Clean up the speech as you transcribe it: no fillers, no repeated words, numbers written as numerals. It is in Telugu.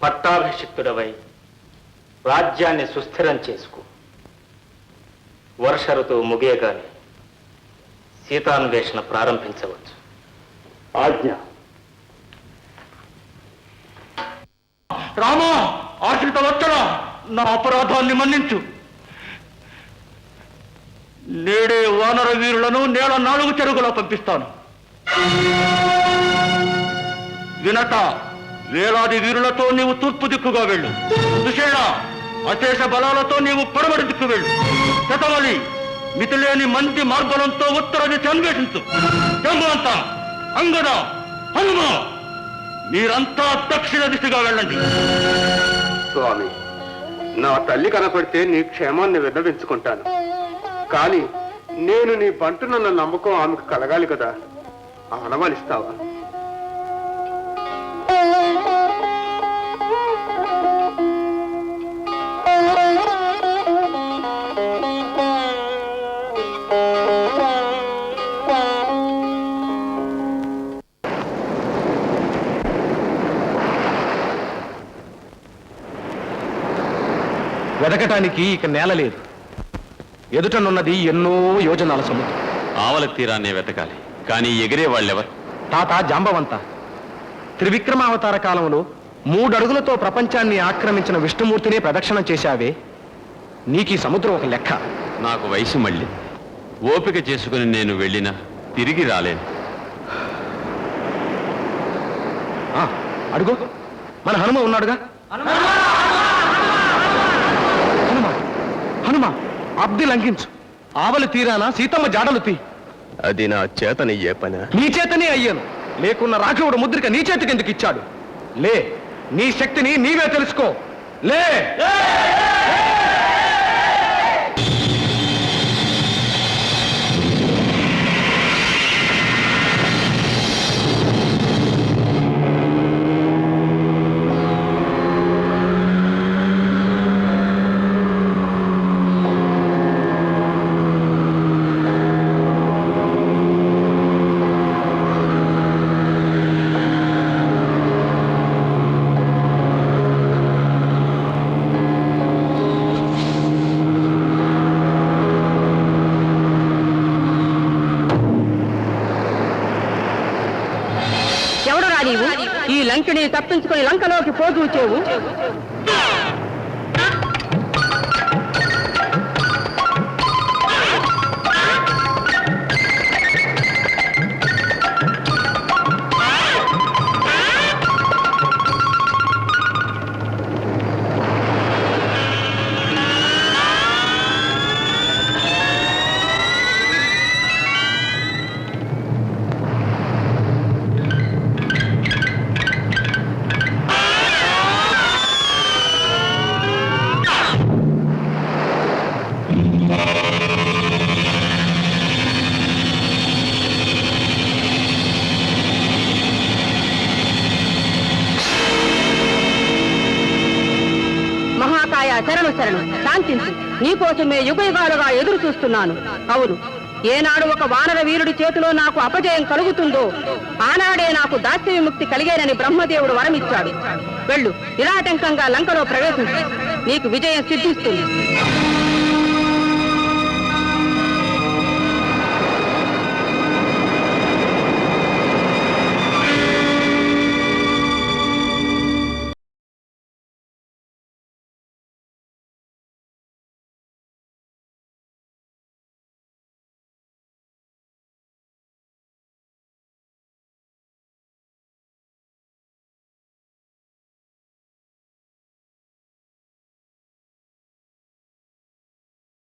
పట్టాభిషిక్తుడవై రాజ్యాన్ని సుస్థిరం చేసుకో. వర్ష ఋతువు ముగియగానే సీతాన్వేషణ ప్రారంభించవచ్చు. ఆజ్ఞ. రామా, ఆశ్రిత వత్సల, నా అపరాధాన్ని మన్నించు. నేడే వానర వీరులను నేల 4 చెరుగులో పంపిస్తాను. వినత, వేలాది వీరులతో నీవు తూర్పు దిక్కుగా వెళ్ళు. సుషేణ, అశేష బలాలతో నీవు పడమటి దిక్కు వెళ్ళు. శతవలి, మితిలేని మంది మార్బలంతో ఉత్తర దిశ అన్వేషించు. జంబవంత, అంగద, హనుమ, మీరంతా దక్షిణ దిశగా వెళ్ళండి. స్వామి, నా తల్లి కనపడితే నీ క్షేమాన్ని విన్నవించుకుంటాను. కానీ నేను నీ బంటునన్న నమ్మకం ఆమెకు కలగాలి కదా. ఆనవాలిస్తావా? వెదకటానికి ఇక నేల లేదు. ఎదుటనున్నది ఎన్నో యోజనాల సముద్రం. ఆవల తీరాన్నే వెతకాలి, కానీ ఎగిరే వాళ్ళెవరు? తాత జాంబవంత, త్రివిక్రమావతార కాలంలో 3 అడుగులతో ప్రపంచాన్ని ఆక్రమించిన విష్ణుమూర్తినే ప్రదక్షిణం చేశావే. నీకీ సముద్రం ఒక లెక్క. నాకు వయసు మళ్ళీ ఓపిక చేసుకుని నేను వెళ్ళినా తిరిగి రాలేను. అడుగు, మన హనుమ ఉన్నాడుగా. హనుమ, అబ్ది లంఘించు. ఆవలి తీరాన సీతమ్మ జాడలు తీ. అది నా చేతనయ్యే పని. నీ చేతనే అయ్యాను, లేకున్న రాఘవుడు ముద్రిక నీ చేతికి ఎందుకు ఇచ్చాడు? లే, నీ శక్తిని నీవే తెలుసుకో. లే. ఈ లంకిని తప్పించుకొని లంకలోకి పోదూచేవు. శరణు శరణు, శాంతించు. నీకోసమే యుగయుగాలుగా ఎదురు చూస్తున్నాను. అవును, ఏనాడు ఒక వానర వీరుడి చేతిలో నాకు అపజయం కలుగుతుందో ఆనాడే నాకు దాస్య విముక్తి కలిగేనని బ్రహ్మదేవుడు వరమిచ్చాడు. వెళ్ళు, నిరాటంకంగా లంకలో ప్రవేశించు. నీకు విజయం సిద్ధిస్తుంది.